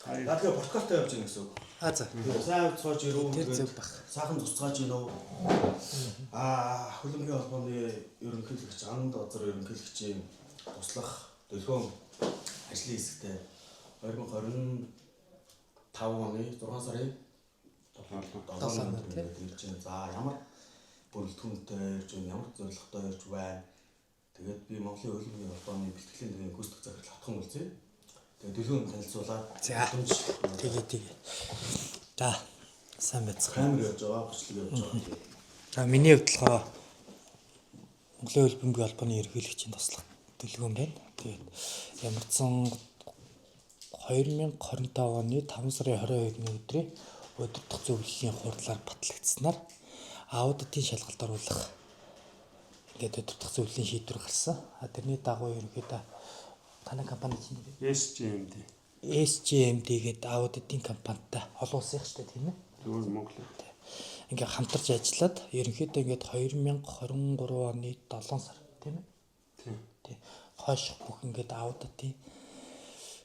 Тэгэхээр подкастаа явж байгаа гэсэн үг. За. Сайн цоож ирүү. Тэр зөв баг. Саахан цуцгааж ирүү. Хөлбөмбөгийн холбооны ерөнхийлөгч Анд Озор ерөнхийлөгчийн туслах төлөв ажлын хэсэгтээ 2025 оны 6 сарын 7-нд ирж байна. За ямар бүрэлдэхүүнтэй ирж байна, ямар зорилготой ирж байна. Тэгээд би Монголын хөлбөмбөгийн холбооны бэлтгэлийн төвийн гүйцэтгэх захирал хатхан үлзээ. Тэгээд төлөвлөгөөнд танилцуулаад тэгээ. За сайн байцгаана. камер явж байгаа, гочлог явж байгаа. За миний хувьдлогоо Монголын хөлбөмбөгийн холбооны ерөнхийлөгчийн туслах төлөвлөгөө байна. Тэгээд ямарчсан 2025 оны 5 сарын 22-ны өдрийн удирдах зөвлөлийн хурлаар батлагдсанаар аудитын шалгалт оруулах ингээд удирдах зөвлөлийн шийдвэр гарсан. Тэрний дагуу ерөнхийдөө танай компани чинь SGMD гэдэг аудитын компанитай олон улсын шүү дээ, тийм ээ. Зөвхөн Монгол. Ингээ хамтарч ажиллаад ерөнхийдөө ингээд 2023 оны 7 сар, тийм ээ. Тийм. Хойш бүх ингээд аудитын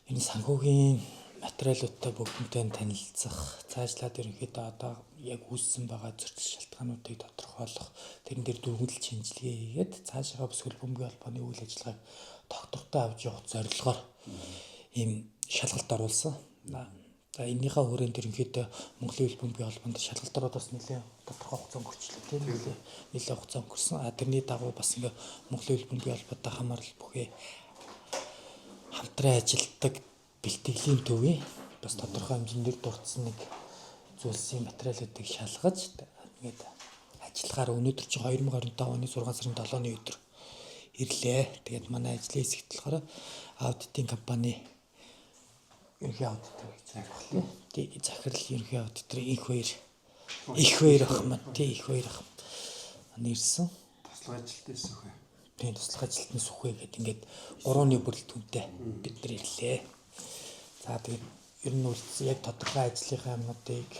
энэ санхүүгийн материалуудтай бүгднтэй танилцах, цаашлаад ерөнхийдөө одоо яг үүссэн байгаа зөрчил шалтгаануудыг тодорхойлох, тэрэн дээр дүгнэлт шинжилгээ хийгээд цаашаа бас хөлбөмбөгийн холбооны үйл ажиллагааг тогтвортой авч явах зорилгоор ийм шалгалт оруулсан. За энэнийхээ хүрээнд ерөнхийдөө Монголын хөлбөмбөгийн холбоонд шалгалт ороод бас нэлээд тодорхой хугацаа өнгөрчлөө, тийм ээ. Нэлээд хугацаа өнгөрсөн. Тэрний дагуу бас ингээ Монголын хөлбөмбөгийн холбоотой хамаарал бүхий хамтран ажилладаг бэлтгэлийн төвийн бас тодорхой хэмжээгээр дурдсан нэг зүйлсийн материалуудыг шалгаж ингээд ажиллахаар өнөөдөр чи 2025 оны 6 сарын 7-ны өдөр ирлээ. Тэгээд манай ажлын хэсэгт болохоор аудитын компани ерөнхий аудитор гэж байна. Тэгээд захирал ерөнхий аудитор их хоёр ах маань их хоёр ах нэрсэн. Туслах ажилтнаас үхэ. Тийм туслах ажилтнаас үхэ гэдэг ингээд 3-ны бүрэлдэхүүнтэй бид нар ирлээ. За тэгээд ер нь үлдсэн яг тодорхой ажлынхаа юмнуудыг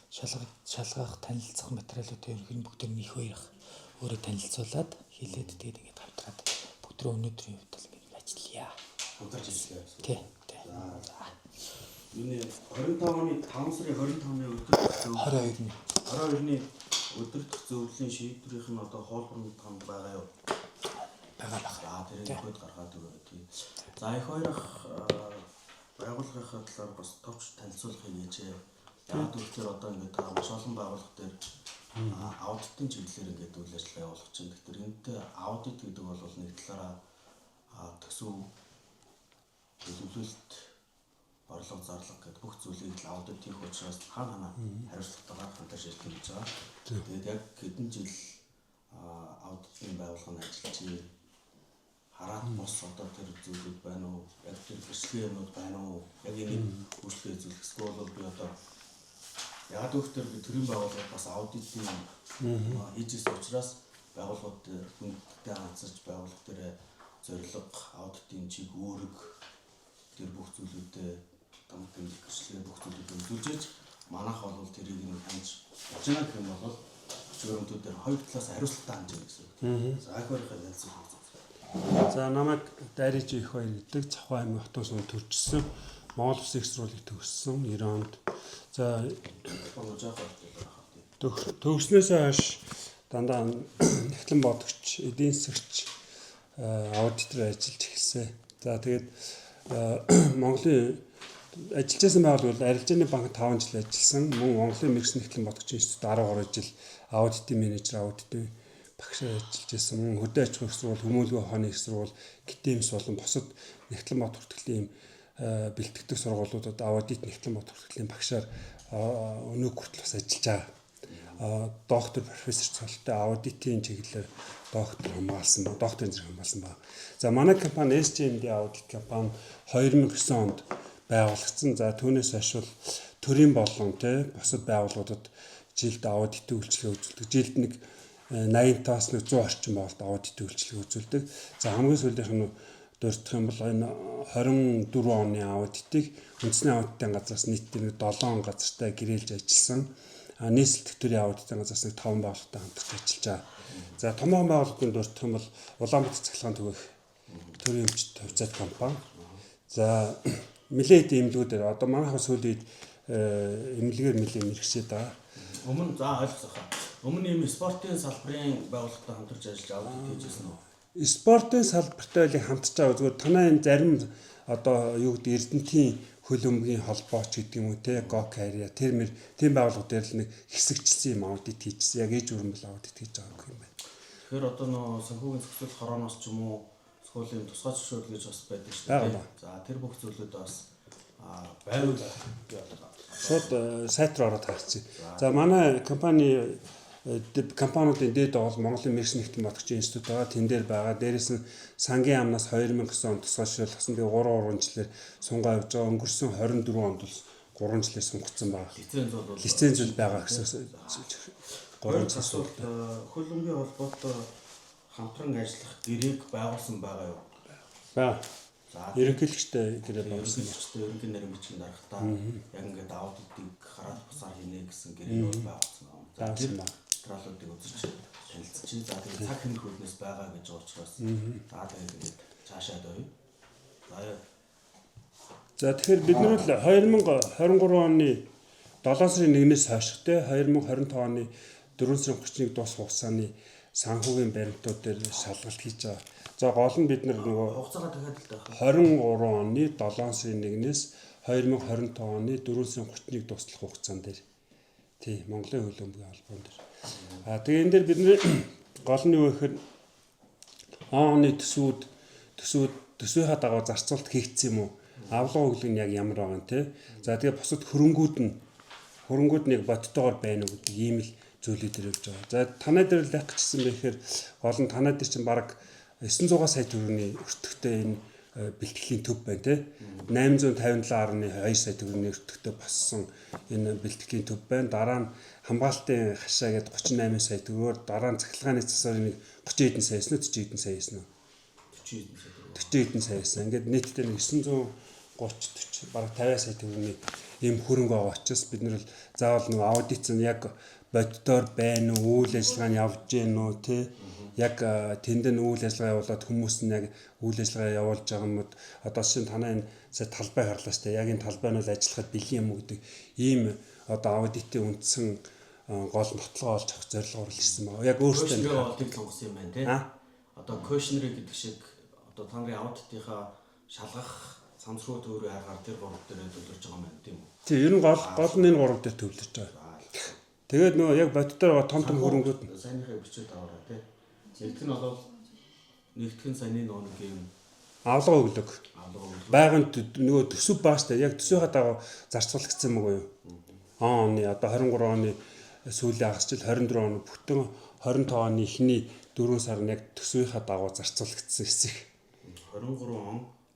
шалгах, танилцах материалуудыг ерөнхийдөө бүгд их хоёр ах өөрөө танилцуулаад хэлээд тэгээд ингээд хамтраад бүгд өнөөдрийн хувьд л ингээд ажиллая. Хамтарч ажиллая. Тий. Юуны 25 оны 5 сарын 25-ны өдөр 22-ны өдөртөх зөвлөлийн шийдвэрийнх нь одоо хоолборны танд байгаа юу? Байгаа. Тэр ихүүд гаргаад өгөө тий. За их хоёр ах байгууллагынхаа талаар бас товч танилцуулахыг нээжээ. Яг тэгэхээр одоо ингээд та маш олон байгууллага дээр аудитын чиглэлээр ингээд үйл ажиллагаа явуулах чинь. Тэгэхээр энэтэй аудит гэдэг бол нэг талаараа төсөв төлөвлөлт орлого зарлага гэдэг бүх зүйлийг л аудит хийх учраас хаана хариуцлагатайгаар хамтарч ажиллах гэж байгаа. Тэгээд яг хэдэн жил аудитын байгууллагын ажиллаж хараад бос одоо тэр зүйлүүд байна уу? Яг тэр хэсгэнүүд байна уу? Яг энийг үйлчлэл үзүүлэх эсвэл бол би одоо яг өгтөр би төрийн байгууллагад бас аудитын хийжсэн учраас байгууллагууд хүндтэй анзаарч байгууллага дээр зорилго аудитын чиг үүрэг тэр бүх зүйлүүдэд тамгийн хэсгээ бүх зүйлүүдийг үзүүлж манайх бол тэрийг нь хандж очно гэх юм бол зөвөмтүүдээр хоёр талаас хариуцлагатай хандж байгаа гэсэн үг. За их хоёрын ялцсан. За намайг Дайриж их хоёр гэдэг Цавхан аймгийн хотын сүм төржсөн. Монгол Улсын их сургуулийг төгссөн 90 онд. За төгснөөс хойш дандаа нэгтлэн бодогч, эдийн засагч, аудитор ажиллаж эхэлсэн. За тэгээд Монголын ажиллаж байсан байгууллага Арилжааны банк 5 жил ажилласан. Мөн Монголын мэргэжлийн нэгтлэн бодогчийн институт 13 жил аудитын менежер, аудитын багшаар ажиллаж байсан. Мөн хөдөө аж ахуйн их сургууль, хүмүүнлэгийн ухааны их сургууль, ГТЭМС болон бусад нэгтлэн бод хүртгэлийн бэлтгэдэг сургуулиудад аудит нэгтлэн бод хүртгэлийн багшаар өнөө хүртэл бас ажиллаж байгаа. Доктор профессор цолтой аудитын чиглэлээр доктор хамгаалсан ба докторийн зэрэг хамгаалсан ба. За манай компани SGMD аудит компани 2009 онд байгуулагдсан. За түүнээс хойш бол төрийн болон бусад байгууллагуудад жилд аудитын үйлчилгээ үзүүлдэг. Жилд нэг 80-аас 100 орчим байгууллагад аудитын үйлчилгээ үзүүлдэг. За хамгийн сүүлийнх нь дурдах юм бол энэ 24 оны аудитыг үндэсний аудитын газраас нийтдээ 7 газартай гэрээлж ажилласан. Нийслэл төтөрийн аудитын газраас нэг 5 байгууллагатай хамтарч ажиллаж байгаа. За томоохон байгууллагын дурдах юм бол Улаанбаатар цахилгаан түгээх төрийн өмчт хувьцаат компани. За нэлээд имлгүүдээр одоо манайхаа сүүлийн имлэгээр нэлээд мэрэгчээд байгаа. Өмнө за ойлгосоо. Өмнө ийм спортын салбарын байгууллагатай хамтарч ажиллаж аудит хийжсэн үү? Спортын салбартай л хамтарч байгаа зүгээр танай энэ зарим одоо юу гэдэг Эрдэнэтийн хөлбөмбөгийн холбоо ч гэдэг юм уу те гок харьяа тийм байгууллага дээр л нэг хэсэгчлсэн юм аудит хийжсэн. Яг ээж өрөмбөл аудит хийж байгаа юм байна. Тэгэхээр одоо нөө санхүүгийн зохицуулалт хорооноос ч юм уу эсвэл юм тусгай зөвшөөрөл гэж бас байдаг шүү дээ. За тэр бүх зүйлүүд бас байвал шууд сайт руу ороод харчихъя. За манай компаниудын дээд бол Монголын мэрэгч нэгтгэн батгчийн институт байгаа. Тэн дээр байгаа. Дээрээс нь сангийн амнаас 2009 онд тусгайшруулсан. Тэгээ 3 жилээр сунгаа явж байгаа. Өнгөрсөн 24 онд бол 3 жилээр сунгацсан байгаа. Лиценз бол байгаа гэсэн. 3 жил асуулт хөлбөмбөгийн холбоотой хамтран ажиллах гэрээг байгуулсан байгаа юу? Баа. Ерөнхийлөгчтэй гэрээ байгуулсан. Ерөнхий нарийн бичгийн дарагтаа яг ингээд аудитыг хараад бусаар хийнэ гэсэн гэрээ бол байгуулсан юм. За тэр материалуудыг үзэж танилцчих. За тэгээд цаг хэмнэх үүднээс байгаа гэж байгаа учраас за тэгээд ингээд цаашаа давъя. За тэгэхээр бид нар л 2023 оны 7 сарын 1-ээс хойш те 2025 оны 4 сарын 31 дуус хугацааны санхүүгийн баримтууд дээр шалгалт хийж байгаа. За гол нь бид нар нөгөө хугацаагаа дахиад л даах. 23 оны 7 сарын 1-ээс 2025 оны 4 сарын 31 дуустал хугацаан дээр тий Монголын хөлбөмбөгийн албан дээр. Тэгээ энэ дээр бид нэр гол нь юу гэхээр оны төсвийнхаа дагуу зарцуулалт хийгдсэн юм уу? Авлага өглөг нь яг ямар байгаа юм те. За тэгээ бусад хөрөнгүүд нэг бодтойгоор байна уу гэдэг ийм л зүйлүүд дээр явж байгаа. За танай дээр л яг гэжсэн байхээр гол нь танай дээр чинь бараг 900 сая төгрөгийн өртөгтэй энэ бэлтгэлийн төв байна те. 857.2 сая төгрөгийн өртөгтэй боссон энэ бэлтгэлийн төв байна. Дараа нь хамгаалтын хашаа гээд 38 сая төгрөгөөр дараа нь цахилгааны засварын нэг 30 хэдэн сая эснэ 40 хэдэн сая эснэ. 40 хэдэн сая эснэ. Ингээд нийтдээ 930 40 бараг 50 сая төгрөгийн ийм хөрөнгө байгаа учраас бид нар л заавал нэг аудит нь яг боддоор байна уу, үйл ажиллагаа нь явж гин үү те. Яг тэнд нь үйл ажиллагаа явуулаад хүмүүс нь яг үйл ажиллагаа явуулж байгаа юм уу? Одоо шинэ танай энэ талбай харлаа штэ. Яг энэ талбай нь бол ажиллахад бэлэн юм уу гэдэг ийм одоо аудитын үндсэн гол нотлогоо олж авах зорилгоор л ирсэн байна. Яг өөртөө аудит сонгосон юм байна те. Одоо кошнери гэдэг шиг одоо та нарын аудитынхаа шалгах цамцруу төөрөө харахаар тэр гурав дээр төлөвлөж байгаа юм байна тийм үү? Тийм, ер нь гол нь энэ гурав дээр төлөвлөж байгаа. Тэгээд нөгөө яг боддоор байгаа том хөрөнгүүд сайнныхаа бичээд аваарай тий. Нэгтгэх нь бол нэгтгэн саяны нэг юм авлага өглөг. Байганд нөгөө төсөв бааштай яг төсвийнхаа дагуу зарцуулагдсан мөг юу? Оны одоо 23 оны сүүлийн хагас жил 24 оны бүтэн 25 оны эхний 4 сар нь яг төсвийнхаа дагуу зарцуулагдсан хэсэг.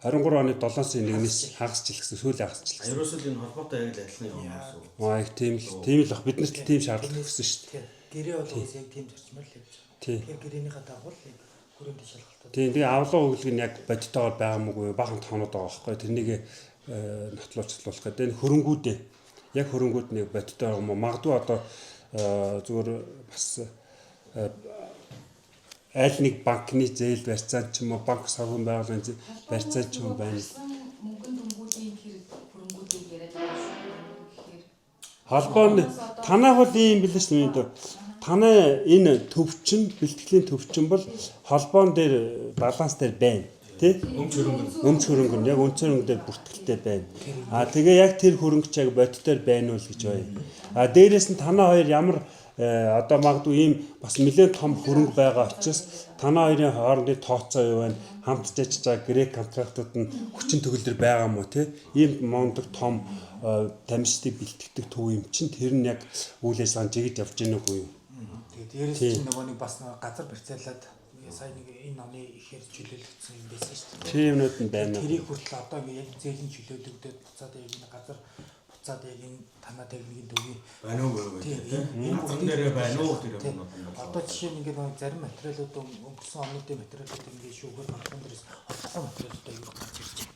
23 оны 7 сарын 1-ээс хагас жил гэсэн сүүлийн хагас жил. Ерөөсөө энэ холбоотой яг л адилхан юм аа. Яг тийм л бах бид нарт тийм шаардлага өгсөн шүү дээ. Гэрээ бол яг тийм зарчмаар л явж байгаа. Тэгэхээр гэрээнийхээ дагуу л хүрээнд шалгалтууд. Тийм тэгээ авлага өглөг нь яг бодтойгоор байгаа мөгүй бахан тоонууд байгаа байхгүй. Тэрнийг нотлуулцлуулах гэдэг. Энэ хөрөнгүүдээ яг хөрөнгүүд нэг бодтой юм уу? Магадгүй одоо зүгээр бас аль нэг банкны зээл барьцаан ч юм уу банк санхүүгийн байгууллагын барьцаан ч юм байна. Мөнгөнд дүнгуудын хэрэг хөрөнгүүдийг яриад байгаа гэхээр холбооны танаа бол ийм билээ шүү дээ. Танай энэ төвчин бэлтгэлийн төвчин бол холбоон дээр баланс дээр байна. Тэ? Өмч хөрөнгө нь яг өнцөр хөрөнгө дээр бүртгэлтэй байна. Тэгээ яг тэр хөрөнгө ч яг бодит дээр байна уу гэж байна. Дээрээс нь танаа хоёр ямар одоо магадгүй ийм бас нэлээд том хөрөнгө байгаа учраас танаа хоёрын хоорондын тооцоо юу байна? Хамтж ажиллаж байгаа грек контрактууд нь хүчин төгөлдөр байгаа мó те? Ийм мондөг том тамирчдыг бэлтгэдэг төв юм чинь тэр нь яг үйл ажиллагаанд жигэж явж гэнэ үгүй юу? Тэгээд дээрээс чинь нөгөө нэг бас газар барьцаалаад сая нэг энэ оны ихээр чөлөөлөгдсөн юм байсан шүү дээ. Тиймнүүд нь байна. Тэрийг хүртэл одоо яг зээлийн чөлөөлөгдөд буцаад яг энэ газар буцаад яг энэ танаа техникийн төвийн байна уу гэдэг. Энэ бүхэн дээр байна уу тэр юм уу? Одоо жишээ нь ингээд зарим материалууд өнгөрсөн онуудын материалууд ингээд шүүгээр банкны дээрээс олдсон материалууд аяг гарч ирж байна.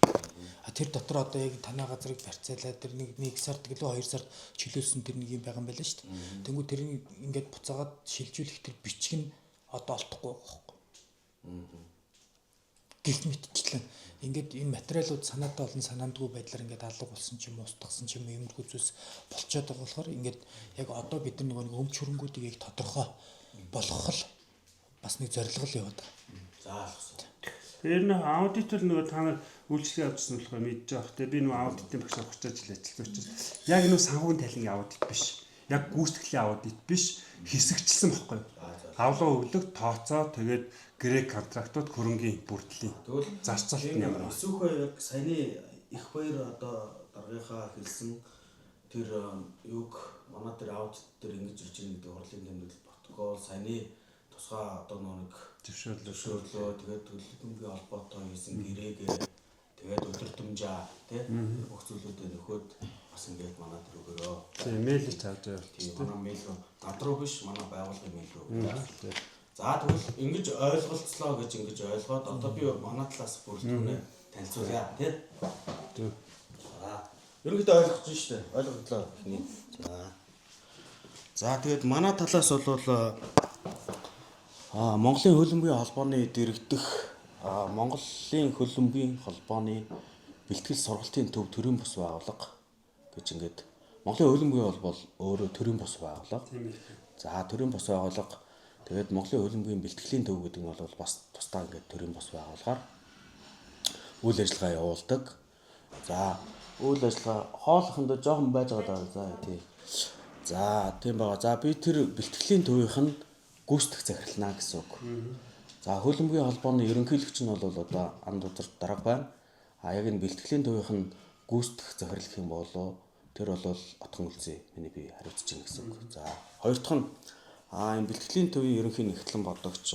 Тэр дотор одоо яг танай газрыг барьцаалаад тэр нэг сард гэлөө 2 сард чөлөөлсөн тэр нэг юм байгаа юм байна шүү дээ. Тэнгүү тэрийг ингээд буцаагаад шилжүүлэх тэр бичиг нь одоо олдохгүй байгаа байхгүй. гих мэтчлэн ингээд энэ материалууд санаатай болон санаандгүй байдлаар ингээд алга болсон ч юм уу устгасан ч юм уу иймэрхүү зүйлс болчиход байгаа болохоор ингээд яг одоо бид нар нэг өмч хөрөнгүүдийг яг тодорхой болгох л бас нэг зорилго л яваад байгаа. За алгасан. Тэр нэг аудитор нөгөө та нар үйлчлэгээ авчихсан болохоор мэдж байгаа. Тэгээ би нөгөө аудитын багш авах гэж ажилласан учраас яг нөгөө санхүүгийн талын аудит биш. Яг гүйцэтгэлийн аудит биш, хэсэгчлсэн байхгүй. Авлага өглөг тооцоо тэгээд грек контрактууд хөрөнгийн бүрдлийн зарцаалт нь ямар. Эсвэл яг саяны их баяр одоо даргийнхаа хэлсэн тэр юг манай тэр аудит дээр ингэж ирж байгаа гэдэг хурлын тэмдэглэл протокол саяны тусгай одоо нэг зөвшөөрлөө тэгээд төлөвлөмгийн холбоотой хийсэн гэрээгээ тэгээд өдөртөмжаа тий бүх зүйлүүдээ нөхөд бас ингээд манай тэр өгөрөө. Тийм мэйлж тавьж байгаа. Тийм манай мэйл рүү над руу биш манай байгууллагын мэйл рүү. За тэгвэл ингэж ойлголцлоо гэж ингэж ойлгоод одоо би манай талаас бүрэлдэхүүнээ танилцуулъя тий. Тийм. Ерөнхийдөө ойлгож байна шүү дээ. Ойлголцлоо гэхний. За тэгээд манай талаас бол Монголын хөлбөмбөгийн холбооны дэргэдэх Монголын хөлбөмбөгийн холбооны бэлтгэл сургалтын төв төрийн бус байгууллага гэж ингээд Монголын хөлбөмбөгийн холбоо өөрөө төрийн бус байгууллага. За төрийн бус байгууллага тэгээд Монголын хөлбөмбөгийн бэлтгэлийн төв гэдэг нь бол бас тусдаа ингээд төрийн бус байгууллагаар үйл ажиллагаа явуулдаг. За үйл ажиллагаа хооллохондоо жоохон байж байгаа даа. За тий. За тийм байгаа. За би тэр бэлтгэлийн төвийнх нь гүйцэтгэх захирлнаа гэсэн үг. За хөлбөмбөгийн холбооны ерөнхийлөгч нь бол одоо анд удирд дарга байна. Яг энэ бэлтгэлийн төвийнх нь гүйцэтгэх захирал гэх юм болоо тэр бол отхон үлзий миний би хариуцж байна гэсэн үг. За хоёр дахь нь энэ бэлтгэлийн төвийн ерөнхий нэгтлэн бодогч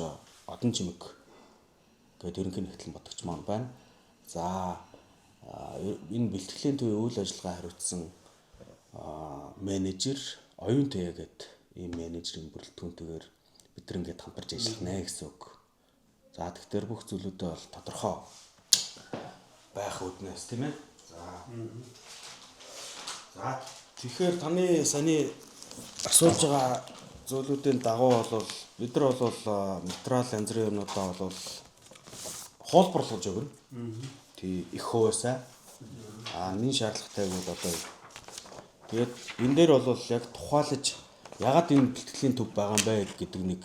Одон Жимэг гэдэг ерөнхий нэгтлэн бодогч маань байна. За энэ бэлтгэлийн төвийн үйл ажиллагаа хариуцсан менежер Оюун Тэя гэдэг ийм менежерийн бүрэлдэхүүнтэйгээр бид нар ингээд хамтарч ажиллана гэсэн үг. За тэгэхээр бүх зүйлүүдээ бол тодорхой байх үднээс тийм ээ. За тэгэхээр таны саяны асууж байгаа зүйлүүдийн дагуу бол бид нар бол материал янз бүрийн юмнуудаа бол хуулбарлаж өгнө. Тий их хөөсөө энэ шаардлагатай бол одоо тэгээд энэ дээр бол яг тухайлаж ягаад энэ бэлтгэлийн төв байгаа юм бэ гэдэг нэг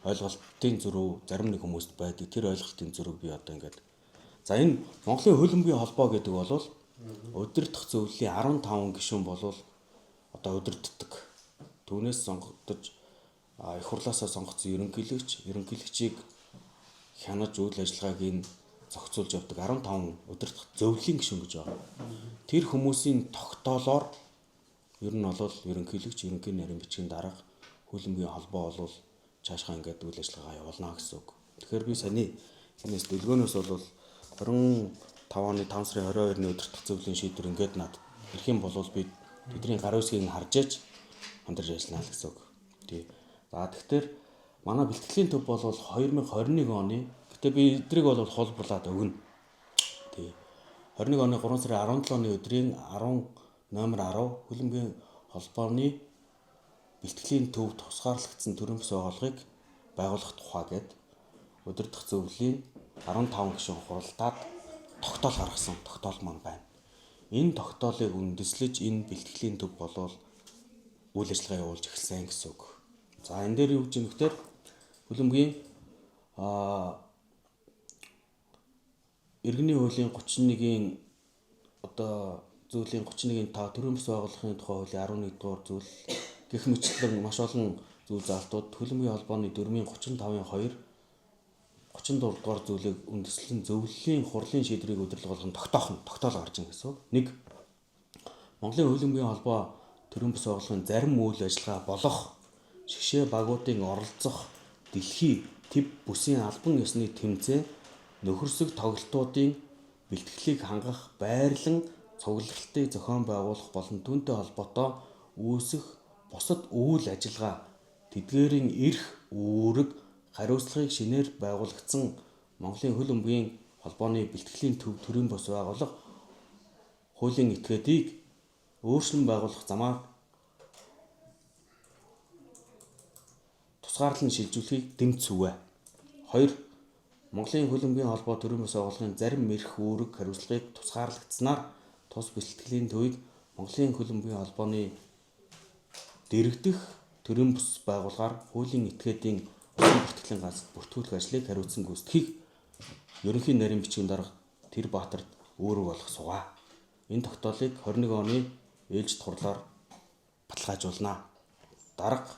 ойлголтын зөрүү зарим нэг хүмүүст байдаг. Тэр ойлголтын зөрүүг би одоо ингээд за энэ Монголын хөлбөмбөгийн холбоо гэдэг бол удирдах зөвлөлийн 15 гишүүн бол одоо удирддаг. Түүнээс сонгогдож их хурлаасаа сонгогдсон ерөнхийлөгчийг хянаж үйл ажиллагааг нь зохицуулж явдаг 15 удирдах зөвлөлийн гишүүн гэж байгаа. Тэр хүмүүсийн тогтоолоор ер нь бол ерөнхийлөгч ерөнхий нарийн бичгийн дарга хөлбөмбөгийн холбоо бол цаашгаа ингээд үйл ажиллагаа явуулна гэсэн үг. Тэгэхээр би саяны энэс дэлгөөнөөс бол 25 оны 5 сарын 22-ны удирдах зөвлөлийн шийдвэр ингээд над ирэх юм бол би тэдний гар үсгийг нь харж ээж хамтарч ажиллана гэсэн үг. Тий. За тэгэхээр манай бэлтгэлийн төв бол 2021 оны гэтээ би эдрийг бол хулбарлаад өгнө. Тий. 21 оны 3 сарын 17-ны өдрийн 10 номер 10 хөлбөмбөгийн холбооны бэлтгэлийн төв тусгаарлагдсан төрийн бус байгууллагыг байгуулах тухай гээд удирдах зөвлөлийн 15 гишүүн хуралдаад тогтоол гаргасан тогтоол маань байна. Энэ тогтоолыг үндэслэж энэ бэлтгэлийн төв болвол үйл ажиллагаа явуулж эхэлсэн гэсэн үг. За энэ дээр юу гэж юм гэхээр хөлбөмбөгийн иргэний хуулийн 31-ийн одоо зүйлийн 31-ийн 5 төрийн бус байгууллагын тухай хуулийн 11 дугаар зүйл гэх мэтлэн маш олон зүйл заалтууд хөлбөмбөгийн холбооны 4-ийн 35-ын 2 34 дугаар зүйлийг үндэслэн зөвлөлийн хурлын шийдвэрийг өдөрлөг болгон тогтоол гарч ийн гэсэн. Нэг Монголын хөлбөмбөгийн холбоо төрийн бус байгууллагын зарим үйл ажиллагаа болох шгшээ багуудын оролцох дэлхийн төв бүсийн албан ёсны тэмцээн нөхөрсөг тоглолтуудын бэлтгэлийг хангах байрлан цуглалтыг зохион байгуулах болон түүнтэй холбоотой үүсэх бусад үйл ажиллагаа тэдгээрийн эрх үүрэг хариуцлагыг шинээр байгуулагдсан Монголын хөлбөмбөгийн холбооны бэлтгэлийн төв төрийн бус байгууллага хуулийн этгээдийг өөрчлөн байгуулах замаар тусгаарлан шилжүүлэхийг дэмжсүвэ. 2. Монголын хөлбөмбөгийн холбоо төрийн бас байгууллагын зарим эрх үүрэг хариуцлагыг тусгаарлагдсанаар тус бэлтгэлийн төвийг Монголын хөлбөмбөгийн холбооны дэргэдэх төрийн бас байгууллагаар хуулийн этгээдийн усан бүртгэлийн ганц бүртгүүлэх ажлыг хариуцсан гүйцэтгэлийг ерөнхий нарийн бичгийн дарга Тэр Баатарт үүрэг болох сугаа. Энэ тогтоолыг 21 оны ээлжид хурлаар баталгаажуулна. Дарга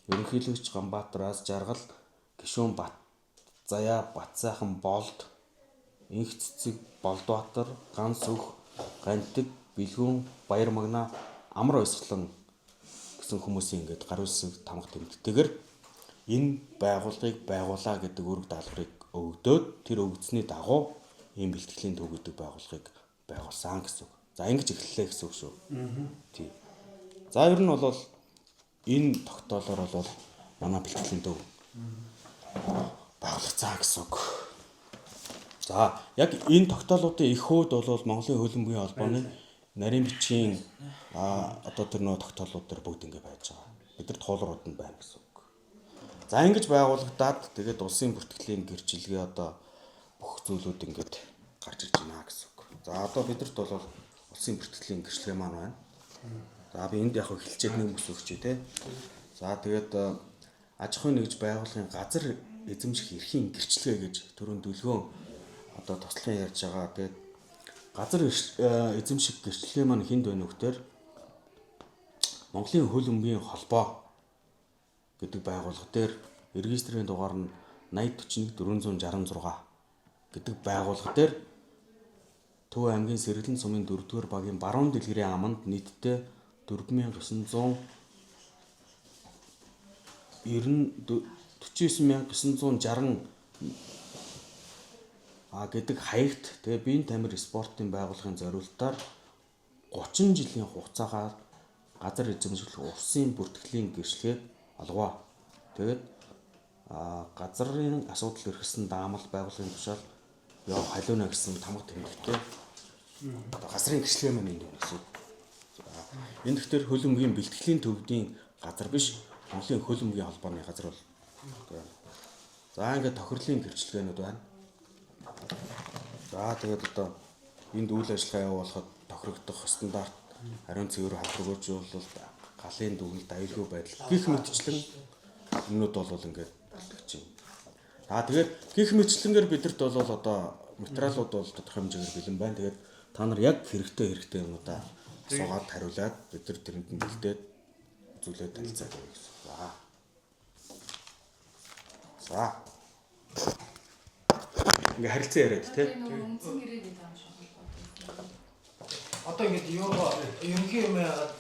ерөнхийлөгч Ганбаатараас жаргал гишүүн Батзаяа Батсайхан Болд Инх цэцэг Болдбаатар Ганс өх Гантиг Бэлгүүн Баяр Магна Амар Ойсглон гэсэн хүмүүсийн ингээд гар үсэг тамга тэмдэгтэйгээр энэ байгууллагыг байгуулаа гэдэг үүрэг даалгаврыг өгдөөд тэр өгдсөний дагуу ийм бэлтгэлийн төв гэдэг байгууллагыг байгуулсан гэсэн үг. За ингэж эхэллээ гэсэн үг шүү. Тийм. За ер нь бол энэ тогтоолоор бол манай бэлтгэлийн төв байгуулагдсан гэсэн үг. За яг энэ тогтоолуудын их хөвд бол Монголын хөлбөмбөгийн холбооны нарийн бичгийн одоо тэр нөө тогтоолууд төр бүгд ингэ байж байгаа. Бидэрт хуулиуд нь байна гэсэн үг. За ингэж байгуулагдаад тэгээд улсын бүртгэлийн гэрчлэгээ одоо бүх зүйлүүд ингээд гарч ирж байна гэсэн үг. За одоо бидэрт бол улсын бүртгэлийн гэрчлэгээ маань байна. За би энд яг эхэлчихэд нэг өсөвч тий. За тэгээд аж ахуйн нэгж байгууллагын газар эзэмших эрхийн гэрчлэгээ гэж түрүүн дүлгөөн одоо тослон ярьж байгаа. Тэгээд газар эзэмших гэрчлэгээ маань хүнд байна вэ гэхээр Монголын хөлбөмбөгийн холбоо гэдэг байгууллага дээр регистрийн дугаар нь 8041 466 гэдэг байгууллага дээр Төв аймгийн Сэргэлэн сумын 4-р багийн баруун дэлгэрийн аманд нийтдээ 4960 гэдэг хаягт тэгээ биеийн тамир спортын байгууллагын зориулалтаар 30 жилийн хугацаагаар газар эзэмших улсын бүртгэлийн гэрчлэгийг олгоо. Тэгээд газрын асуудал эрхэсэн даамал байгууллагын тушаал яв халиуна гэсэн тамга тэмдэгтэй газрын гэрчлэгээ маань энэ гэсэн. Энэ дэхтэр хөлбөмбөгийн бэлтгэлийн төвдийн газар биш Монголын хөлбөмбөгийн холбооны газар бол. За ингээд тохирлын гэрчлэгээнүүд байна. За тэгээд одоо энд үйл ажиллагаа явуулахад тохирогдох стандарт ариун цэвэр хамтрагуйжуулалт галын дүгнэлт аюулгүй байдал гэх мэтчлэн юмнууд бол ингээд бэлтгэж байна. Тэгээд гих мэтчлэнгээр бидэрт бол одоо материалууд бол тодорхой хэмжээгээр бэлэн байна. Тэгээд та нар яг хэрэгтэй юмудаа асуугаад хариулаад бид нар тэрэнд нь бэлдээд зүйлээ танилцаад байна гэсэн. За. Ингээ харилцан яриад тий. Үндсэн гэрээ гэдэг юм шиг байна. Одоо ингэж юугаа ерөнхий юм яагаад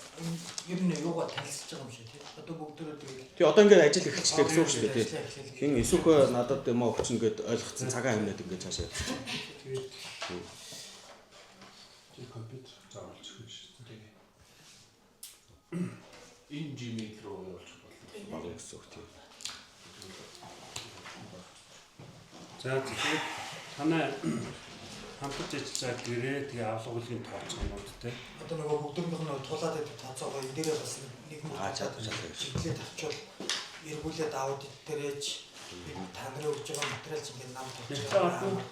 ер нь юугаа танилцж байгаа юм шиг тий. Одоо бүгдөө тэгээд Тий одоо ингээд ажил эхэлчихлээ гэсэн үг шүү дээ тий. Хин эсвэл надад юм аа өвчин гээд ойлгоцсон цагаан хэмнээд ингээд цаашаа явчихсан. Тэгээд компьютер заавалж өгнө шүү дээ. Энэ Gmail руу явуулчих болно гэсэн үг тий. За тэгэхээр танай хамтарч ажиллаж байгаа гэрээ тэгээ авлагын тооцоонууд те. одоо нөгөө бүгдийнх нь тулаад байдаг тооцоогоо энэ дээрээ бас нэг Чад чиглэлээ тавьчвал эргүүлээд аудит дээрэж та нарын өгж байгаа материал чинь ингээд нам тавьж байгаа.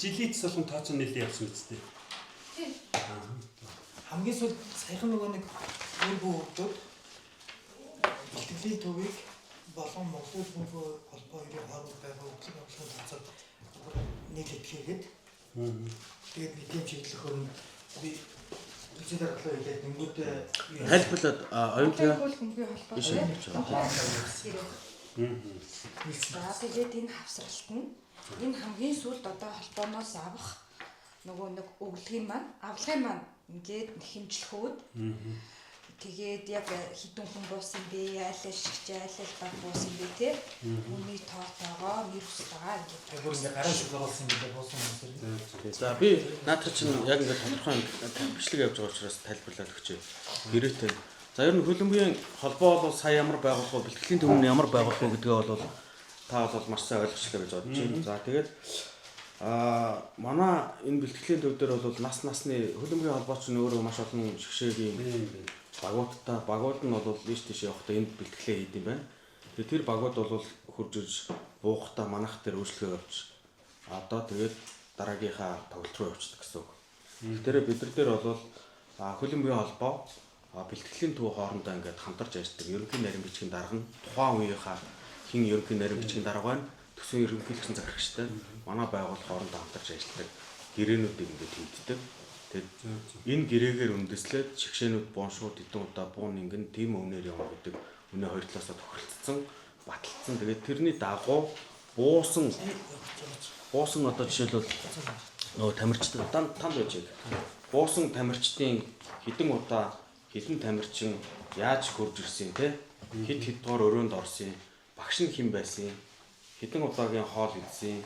Жилийн цэцлэн тооцоо нэлээд явсан үстэй. Хамгийн сүүлд саяхан нөгөө нэг өөргөө өгдөөд бэлтгэлийн төвийг болон Монголын хөлбөмбөгийн холбоо хоёрын хооронд байгаа хөтлөг авлагын тооцоо нийлээд хийгээд тэгээд бидний чиглэлээр би үзэл даргалаа хийгээд нэгдээ Тайлбарлаад оюутны Хөлбөмбөгийн холбоо. биш За тэгээд энэ хавсралт нь энэ хамгийн сүүлд одоо холбооноос авах нөгөө нэг өгөлгийн маань авлагын маань ингээд хэмжлэхүүд тэгээд яг хідэн хүн буусан бэ, айлал шигч, айлал баг буусан бэ те. Үний тоотойгоо нэр хүстэйгаа ингээд бүр ингээд гараа шиг зогссон гэдэг буусан юм. За би наадах чинь яг ингээд тодорхой бичлэг явж байгаа учраас тайлбарлаад өгчээ. Гэрээтэй. За ер нь хөлбөмбөгийн холбоо бол сая ямар байгуулах вэ? Бэлтгэлийн төв нь ямар байгуулах вэ гэдгээ бол та бол маш сайн ойлгочлаа гэж бодож байна. За тэгээд манай энэ бэлтгэлийн төв дээр бол нас насны хөлбөмбөгийн холбооч нь өөрөө маш олон шгшээгийн багууд нь бол ийш тийш явахдаа энд бэлтгэлээ хийд юм байна. Тэгээд тэр багууд бол хурж ирж буугахтаа манайх дээр үйлчлэгээ явуулж одоо тэгээд дараагийнхаа тоглолт руу явчихдаг гэсэн үг. Тэгэхээр бид нар дээр бол хөлбөмбөгийн холбоо бэлтгэлийн төв хоорондоо ингээд хамтарч ажилладаг. Ерөнхий нарийн бичгийн дарга нь тухайн үеийнхаа хин ерөнхий нарийн бичгийн дарга байна. Төсвийн ерөнхийлөгчийн захирагчтай манай байгууллага хоорондоо хамтарч ажилладаг. Гэрээнүүдийг ингээд хийддэг. Тэгээд энэ гэрээгээр үндэслээд шигшээнүүд бууншууд эдэн удаа буун ингэн тийм өвнөр явна гэдэг өнөө хоёр талаасаа тохиролцсон, баталцсан. Тэгээд тэрний дагуу буусан одоо жишээлбэл нөгөө тамирчид танд байж байгаа. Буусан тамирчдын хідэн тамирчин яаж хурж ирсэн те хэд дугаар өрөөнд орсон багш нь хэн байсан хідэн удаагийн хоол идсэн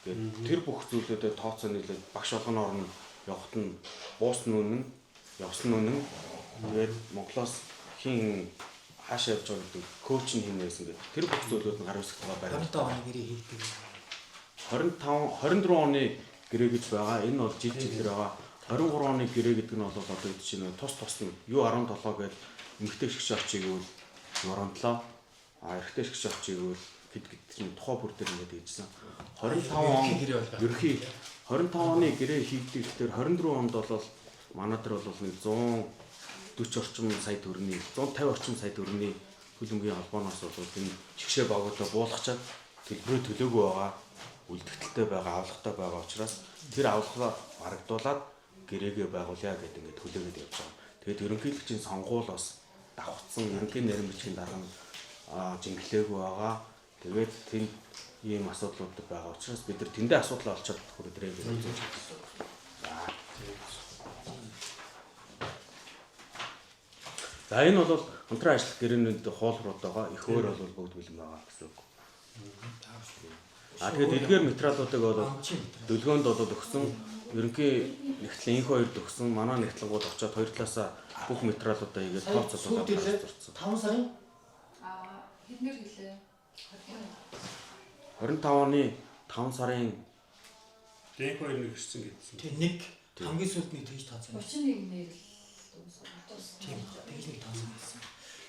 гэдэг тэр бүх зүйлүүдэд тооцоо нийлээд багш болгоно орно явахт нь буусны үнэн явсан үнэн тэгээд Монголоос хин хаашаа явж байгаа гэдэг коуч нь хэн байсан гэдэг тэр бүх зүйлүүд нь гар үсгэж байгаа байна. 25 оны гэрээ хийдэг. 24 оны гэрээ гэж байгаа. Энэ бол жилээр байгаа. 23 оны гэрээ гэдэг нь бол одоо хэд чинь тус нь U17 гэдэг эмэгтэй шигч авчиг гэвэл U17 эрэгтэй шигч авчиг гэвэл гэдэг чинь тухай бүр дээр ингээд хийжсэн. 25 оны гэрээ хийдэг гэхээр 24 онд бол манай дээр бол нэг 140 орчим сая төгрөгийн 150 орчим сая төгрөгийн хөлбөмбөгийн холбооноос бол энэ шигшээ байгууллага буулгачаад төлбөрөө төлөөгүй байгаа. Үлдэгдэлтэй байгаа, авлагатай байгаа учраас тэр авлагаа барагдуулаад гэрээгээ байгуулъя гэдэг ингээд төлөөгээд явж байгаа. Тэгээд ерөнхийлөгчийн сонгуул бас давхцсан ерөнхий нарийн бичгийн дарга нь жинглээгүй байгаа. Тэгээд тэнд ийм асуудлууд байгаа учраас бид нар тэндээ асуудал олцоод хүрээ гэж үзэж байна. За энэ бол хамтран ажиллах гэрээнүүд хоолрууд байгаа. Их өөр бол бүгд бэлэн байгаа гэсэн үг. Тэгээд эдгээр материалуудыг бол дэлгөөнд бол өгсөн ерөнхий нэгтлийн инх хоёрд өгсөн манай нэгтлэгүүд очиод хоёр талаасаа бүх материалуудаа игээд тооцоолоод зурцсан. 5 сарын хэднэр хэлээ? 25 оны 5 сарын Дэх хоёр нэг ирсэн гэдсэн. тэг нэг хамгийн сүүлд нэг тэгж тооцсон. 31 нэр л Тийм тэгж нэг тооцсон гэсэн.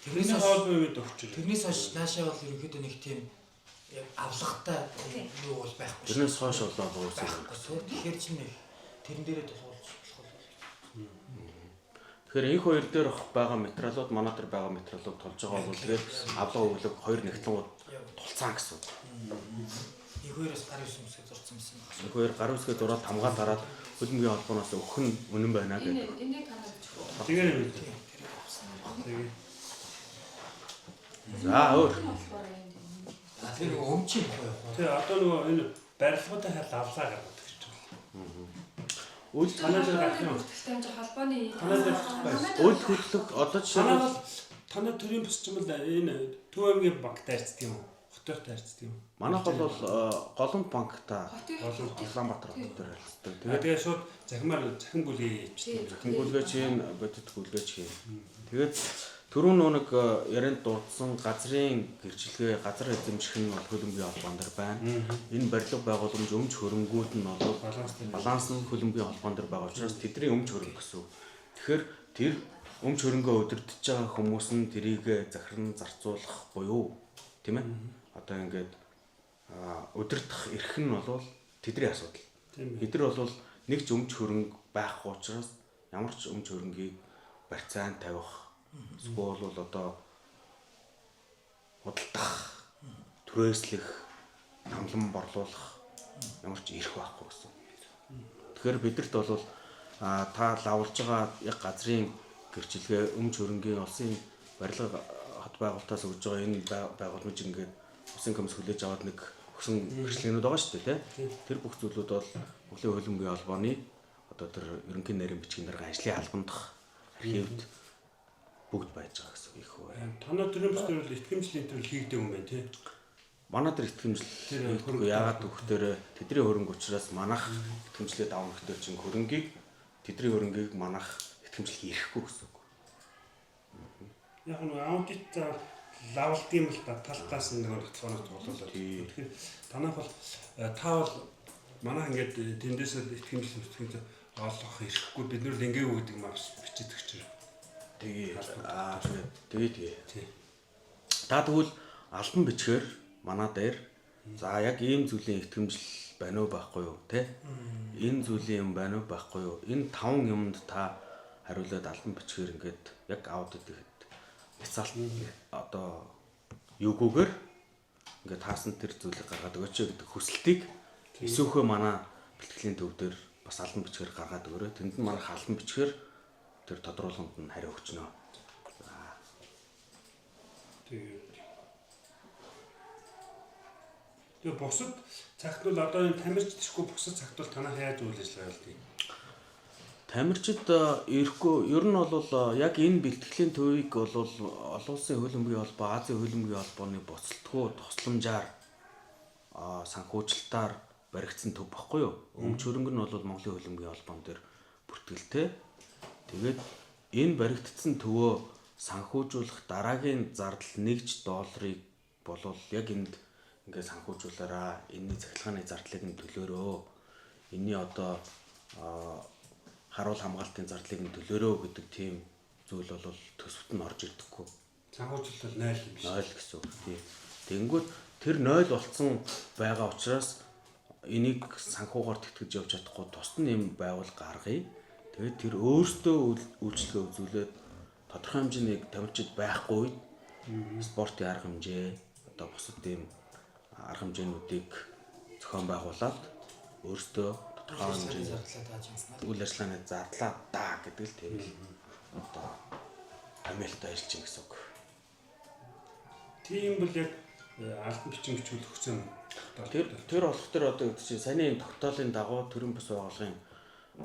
Тэрнээс хоолбоо үед өгч. Тэрнээс хойш наашаа бол ерөнхийдөө нэг тийм авлагатай юу бол байхгүй. тэрнээс хойш болоо уусаа. Тэгэхээр чинь тэрэн дээрээ тулгуурлаж болох бол. Тэгэхээр инх хоёр дээр байгаа материалууд манай дээр байгаа материалууд толж байгаа бол тэгээд авлага өглөг хоёр нэгтлүүд тулцсан гэсэн. Их хоёроос гар ус өмсгөө зурцсан байсан байна. Инх хоёр гар үсгээ зураад хамгаал дараад хөлбөмбөгийн холбооноос өгөх нь үнэн байна гэдэг. энийг танаа бичих. Тэгээ юм. Тэгээ. За өөр. Тэр өмчийн явах. Тэгээ одоо нөгөө энэ барилгуудын хаал авлаа гаргадаг гэж байна. Үйл танаа дээр гарах юм. Холбооны үйл хөдлөх одоо Танаа жишээ бол танаа төрийн бусчмал энэ Төвөмгийн банктай харьцдаг юм уу? Хотойтой харьцдаг юм уу? манайх бол голомт банктай Голомт Улаанбаатар хотод дээр харилцдаг. Тэгээ шууд захин бүлгээ хийчихсэн. Захин гүйлгээч хийн, бодит гүйлгээч хийн. Тэгээд түрүүн нэг ярианд дуудсан газрын гэрчлэгээ, газар эзэмших нь бол хөлбөмбөгийн холбоон дээр байна. Энэ барилга байгууламж өмч хөрөнгүүд нь бол баланс нь хөлбөмбөгийн холбоон дээр байгаа учраас тэдний өмч хөрөнгө гэсэн. Тэгэхээр тэр өмч хөрөнгөө өдөртөж байгаа хүмүүс нь тэрийг захиран зарцуулах буюу тийм ээ. Одоо ингээд өдөртөх эрх нь бол тэдний асуудал. Бид нар бол нэг ч өмч хөрөнгө байхгүй учраас ямар ч өмч хөрөнгийг барьцаанд тавих эсвэл бол одоо худалдах, түрээслэх, хамлан борлуулах ямар ч эрх байхгүй гэсэн. Тэгэхээр бидэрт бол та лавлж байгаа яг газрын гэрчлэгээ өмч хөрөнгийн улсын барилга хот байгуулалтаас өгж байгаа энэ байгууламж ингээд усын комисс хүлээж аваад нэг өгсөн гэрчлэгнүүд байгаа шүү дээ тий. Тэр бүх зүйлүүд бол Монголын хөлбөмбөгийн холбооны одоо тэр ерөнхий нарийн бичгийн дарга ажлын албандах архивд бүгд байж байгаа гэсэн их үү. Танаа төрийн бус дээр бол итгэмжлийн төр хийгдэг юм байна тий. Манай дээр итгэмжил хийгдэггүй яагаад гэвэл тэдний хөрөнгө учраас манайх итгэмжлээ давна гэхээр чинь хөрөнгийг тэдний хөрөнгийг манайх итгэмжил хийхгүй гэсэн үг. Яг нэг аудит лавлт юм л та талтаас нэг хөтөлбөрөөр тоглуулаад. Тэгэхээр танах бол та бол манайх ингээд тэндээс итгэмжил бүтгэнд олох эрхгүй бид нар л ингээгүй гэдэг юм бас бичиж өгч байна. Тэгээ. Та тэгвэл албан бичгээр манай дээр За яг ийм зүйлийн итгэмжил байна уу байхгүй юу те? Энэ зүйлийн юм байна уу байхгүй юу? Энэ 5 юмд та хариулаад албан бичгээр ингээд яг аудит ихэд няцаалт одоо юугүйгээр ингээд таасан тэр зүйлийг гаргаад өгөөч гэдэг хүсэлтийг эсвөхөө манай бэлтгэлийн төв дээр бас албан бичгээр гаргаад өгөөрэй. Тэнд нь манайх албан бичгээр тэр тодруулганд нь хариу өгчнө. Тэгээ бусад цагт бол одоо энэ тамирч дэшгүй бусад цагт бол танаа яаж үйл ажиллагаа явуулдаг? Тамирчид ирэхгүй ер нь бол яг энэ бэлтгэлийн төвийг бол олон улсын хөлбөмбөгийн холбоо, Азийн хөлбөмбөгийн холбооны буцалтгүй тусламжаар санхүүжилтаар баригдсан төв баггүй юу? Өмч хөрөнгө нь бол Монголын хөлбөмбөгийн холбоон дээр бүртгэлтэй. Тэгээд энэ баригдсан төвөө санхүүжүүлэх дараагийн зардал $1 болвол яг энд ингээд санхүүжүүлээраа энэний цахилгааны зардлыг нь төлөөрөө. Энэний одоо харуул хамгаалтын зардлыг нь төлөөрөө гэдэг тийм зүйл бол төсөвт нь орж ирдэггүй. Санхүүжилт 0 юм биш. 0 гэсэн үг тийм. Тэнгүүд тэр 0 болцсон байгаа учраас энийг санхуугаар тэтгэж явж чадахгүй тусад нь юм байвал гаргая. Тэгээд тэр өөртөө үйлчлэгээ үзүүлээд тодорхой хэмжээний тамирчид байхгүй үед спортын арга хэмжээ одоо бусад ийм арга хэмжээнүүдийг зохион байгуулад өөртөө тодорхой хэмжээний үйл ажиллагааны зардлаа даа гэдэг л тийм одоо амжилттай ажиллаж байна гэсэн үг. Тийм бол яг албан бичин бичүүлэх хүчин тэр болох тэр одоо чинь саяны тогтоолын дагуу төрийн бас байгууллагын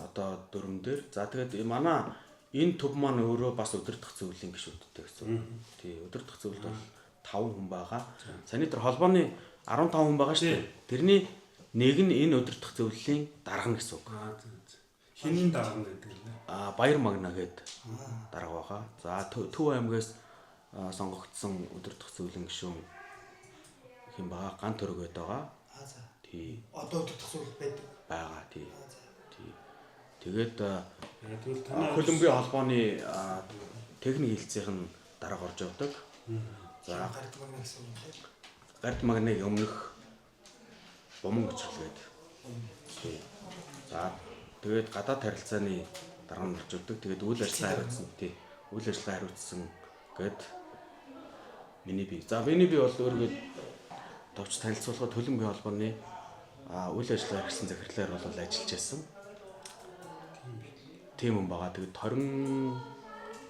одоо дүрм дээр за тэгээд манай энэ төв маань өөрөө бас удирдах зөвлөлийн гишүүдтэй гэсэн. Тий, удирдах зөвлөлд бол 5 хүн байгаа. Саяны тэр холбооны 15 хүн байгаа шүү дээ. Тэрний нэг нь энэ удирдах зөвлөлийн дарга гэсэн үг. хинэн дарга гэдэг нэ. Баяр Магна гэдэг дарга байгаа. За Төв аймгаас сонгогдсон удирдах зөвлөлийн гишүүн хэм байгаа. Ган Төрөг байгаа. Тий. Одоо удирдах зөвлөл байдаг. Байгаа тий. Тэгээд хөлбөмбөгийн холбооны техник хэлцийн дарга орж явдаг. За Гард Магныг өмнөх Бомон гүчлгээд. За тэгээд гадаад харилцааны дарга нь орж явдаг. Тэгээд үйл ажиллагаа хариуцсан тий. Үйл ажиллагаа хариуцсан гэд миний би. За миний би бол өөргөө товч танилцуулахад хөлбөмбөгийн холбооны үйл ажиллагаа хэрэгсэн захирлаар бол ажиллаж байсан. Тийм юм байгаа. Тэгээд 20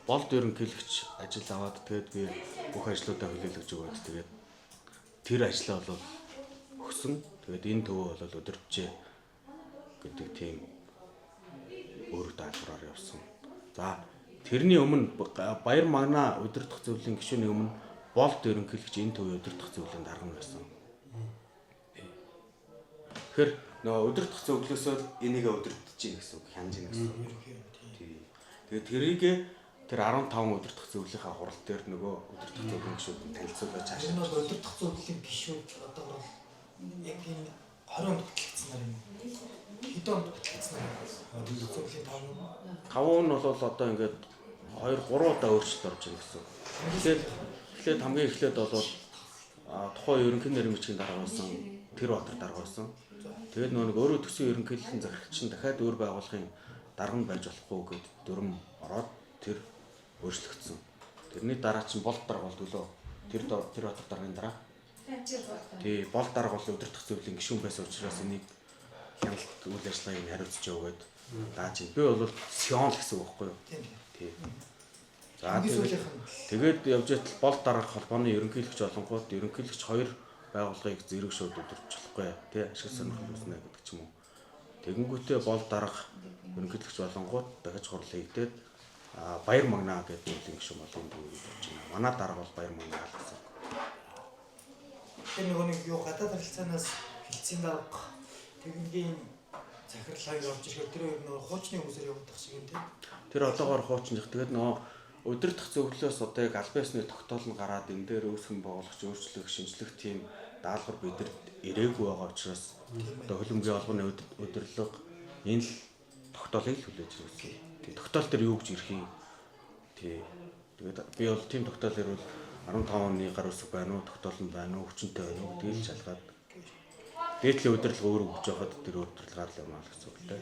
болд ерөнхийлөгч ажил аваад тэгээд би бүх ажлуудаа хүлээлгэж өгөөд тэгээд тэр ажлаа бол өгсөн. Тэгээд энэ төвөө бол удирджээ гэдэг тийм өөрөг даалгавраар явсан. За тэрний өмнө Баяр Магна удирдах зөвлөлийн гишүүний өмнө болд ерөнхийлөгч энэ төвийн удирдах зөвлөлийн дарга нь байсан. Тэгэхээр нөгөө удирдах зөвлөлөөсөө энийг удирдах чинь гэсэн үг, хянаж ийн гэсэн үг. Тэгээд тэрийгээ тэр 15 удирдах зөвлөлийнхаа хурал дээр нөгөө удирдах зөвлөлийн гишүүд нь танилцуулж хаашаа. Энэ бол удирдах зөвлөлийн гишүүд одоо бол яг энэ 20 онд батлагдсанаар юм. Хэдэн онд батлагдсанаар удирдах зөвлөлийн 5 нь бол одоо ингээд 2-3 удаа өөрчлөлт орж ирсэн гэсэн. Тэгэхээр хамгийн эхлээд бол тухайн ерөнхий нэрийн бичгийн дарга болсон тэр Батар дарга болсон. Тэгээд нөгөө өөрөө төсөө ерөнхийллийн захирагч нь дахиад өөр байгууллагын дарга нь байж болохгүй гэд дүрм ороод тэр өөрчлөгдсөн. Тэрний дараа чинь болд дарга болдгоо. Тэр Батар даргын дараа. Тий, болд дарга бол удирдах зөвлөлийн гишүүн байсан учраас энийг хяналт үйл ажиллагааг хариуцж өгөөд дааж. Би бол Сион гэсэн үг байхгүй юу? Тий. За тэгээд явж байтал болд дарга холбооны ерөнхийлөгч олонгууд ерөнхийлөгч 2 байгууллагыг зэрэг шууд удирдах болохгүй тий ашиг сонирхол үүснэ гэдэг ч юм уу. Тэгэнгүүтээ болд дарга ерөнхийлөгч олонгууд дахиж хурал хийгдээд Баяр Магна гэдэг нэлийн гишүүн болон дүүрэг болж байна. Манай дарга бол Баяр Магна гэсэн. Тэр нэг юу гадаад харилцаанаас хэлцэн дарга техникийн захирлаар явж ирэхэд тэр нөгөө хуучны хүмүүсээр явагдах шиг юм тий. Тэр одоогоор хуучнах. Тэгээд нөгөө удирдах зөвлөлөөс одоо яг албан ёсны тогтоол нь гараад энэ дээр өөрсгөн байгуулагч өөрчлөх, шинжлэх тийм даалгавар бидэнд ирээгүй байгаа учраас одоо хөлбөмбөгийн холбооны удирдлага энэ л тогтоолыг л хүлээж ирсэн. Тэг тогтоол дээр юу гэж ирэх юм? Тий. Тэгээд би бол тийм тогтоол ирвэл 15 оны гар үсэг байна уу, тогтоол нь байна уу, хүчинтэй байна уу гэдгийг шалгаад дээдлийн удирдлага өөр өгч байхад тэр удирдлагаар л юм аа гэсэн үг л дээ.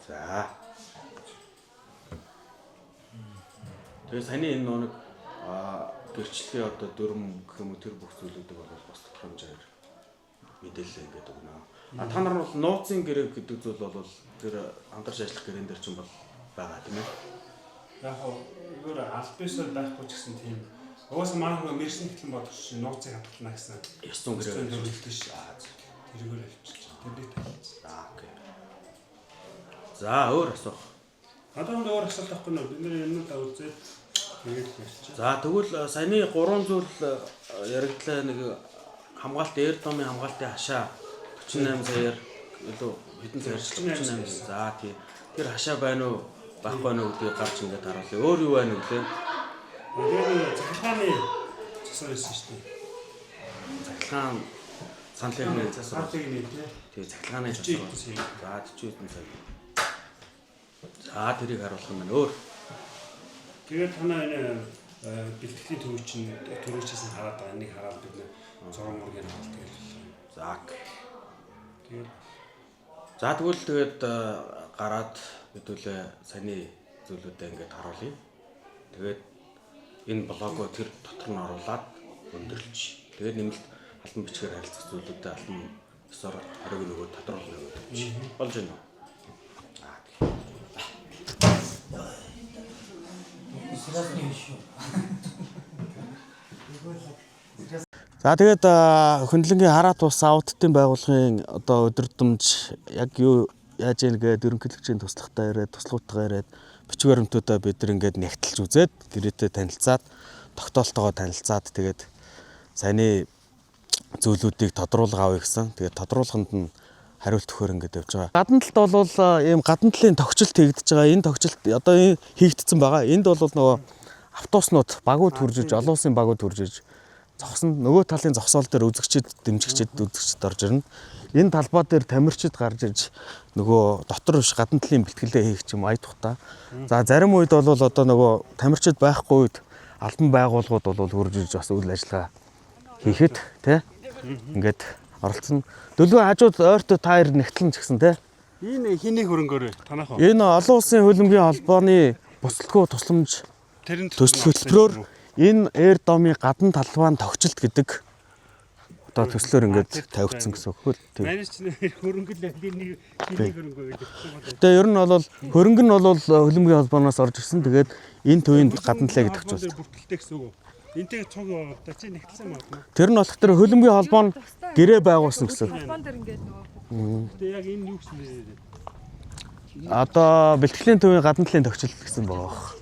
За. Тэгээ саяны энэ нэг гэрчлэлийн одоо дүрм гэх юм уу тэр бүх зүйлүүдийг бол бас тодорхой хэмжээгээр мэдээлэл ингээд өгнө. Та нар бол нууцын гэрэг гэдэг зүйл бол тэр хамтарч ажиллах гэрэн дээр ч юм бол байгаа тийм ээ. Яг өөр албасаар байхгүй ч гэсэн тийм. Угаасаа манай хүн мэрсэн хэтлэн бодож нууцыг хадгална гэсэн. 900 гэрэг төлөвлөлт ш. Тэргээр авчиж. Тэрийг талж. За окей. За өөр асуух. Одоо өөр асуулт авахгүй нөө бид нэр юмнууд үзээд тэгээд ярьчих. За тэгвэл саяны 3 зүйл яригдлаа нэг хамгаалт эйр домын хамгаалтын хашаа 48 саяар илүү хэдэн саяар 48. За тий. Тэр хашаа байна уу? Байхгүй байна уу гэдгийг гарч ингээд харуулъя. Өөр юу байна вэ? Тэгээд захиргааны засвар байсан шүү дээ. Захиргаан саналын засвар. Саналын тий. Тэгээ захиргааны засвар. За 40 сая. За тэрийг харуулах юм байна. Өөр. Тэгээд танаа энэ бэлтгэлийн төрөвчсөн хараад байгаа. Энийг хараад бид зураг мөргийг авалт тэгэл. За. Тэгээд за тэгээд гараад хэдүүлээ саяны зүйлүүдэд ингээд харуулъя. Тэгээд энэ блогоо тэр дотор нь оруулаад өндөрлж. Тэгээд нэмэлт албан бичгээр харилцах зүйлүүдэд албан ёсоор хариуг нөгөө тодруулна гэдэг. Болж байна уу? За тэгээд хөндлөнгийн хараат ус аудитын байгууллагын одоо өдөрдөмж яг юу яаж ийн гэдэг ерөнхийлөгчийн туслахтай ирээд туслахуудтайгаа ирээд бичиг баримтуудаа бид нар ингээд нягтлж үзээд гэрээтэй танилцаад тогтоолтойгоо танилцаад тэгээд саяны зүйлүүдийг тодруулга авъя гэсэн. Тэгээд тодруулганд нь хариулт өгөхөр ингээд явж байгаа. Гадна талд бол ийм гадна талын тогтчлт хийгдэж байгаа. Энэ тогтчлт одоо хийгдсэн байгаа. Энд бол нөгөө автобуснууд багууд хүрж иж, олон улсын багууд хүрж иж зогсонд нөгөө талын зогсоол дээр үзэгчид, дэмжигчид орж ирнэ. Энэ талбай дээр тамирчид гарч иж нөгөө дотор биш гадна талын бэлтгэлээ хийх юм ая тухта. За зарим үед бол одоо нөгөө тамирчид байхгүй үед албан байгууллагууд бол хүрж иж бас үйл ажиллагаа хийхэд тий ингээд оролцсон. Дөлгөө хажууд ойртой таяр нэгтлэн ч гэсэн тий. энэ хиний хөрөнгөөр танах уу? Энэ олон улсын хөлбөмбөгийн холбооны буцалтгүй тусламж төсөл хөтөлбөрөөр энэ эйр домын гадна талбайн тогтчлт гэдэг одоо төслөөр ингээд тавигдсан гэсэн үг хөл. Манайч хөрөнгө л хиний хөрөнгө гэдэг. Тэгээ ер нь бол хөрөнгө нь бол хөлбөмбөгийн холбооноос орж ирсэн. Тэгээд энэ төвийн гадна талаа гэдэг ч байна. Бүртгэлтэй гэсэн үг. Энтэйг цуг та чи нэгтлсэн байна. Тэр нь болох тэр хөлбөмбөгийн холбоо нь гэрээ байгуулсан гэсэн. Холбоон дээр ингээд нөгөө. Гэтэ яг энэ юу гэсэн бэ? Одоо бэлтгэлийн төвийн гадна талын тогтчлт гэсэн байгаа.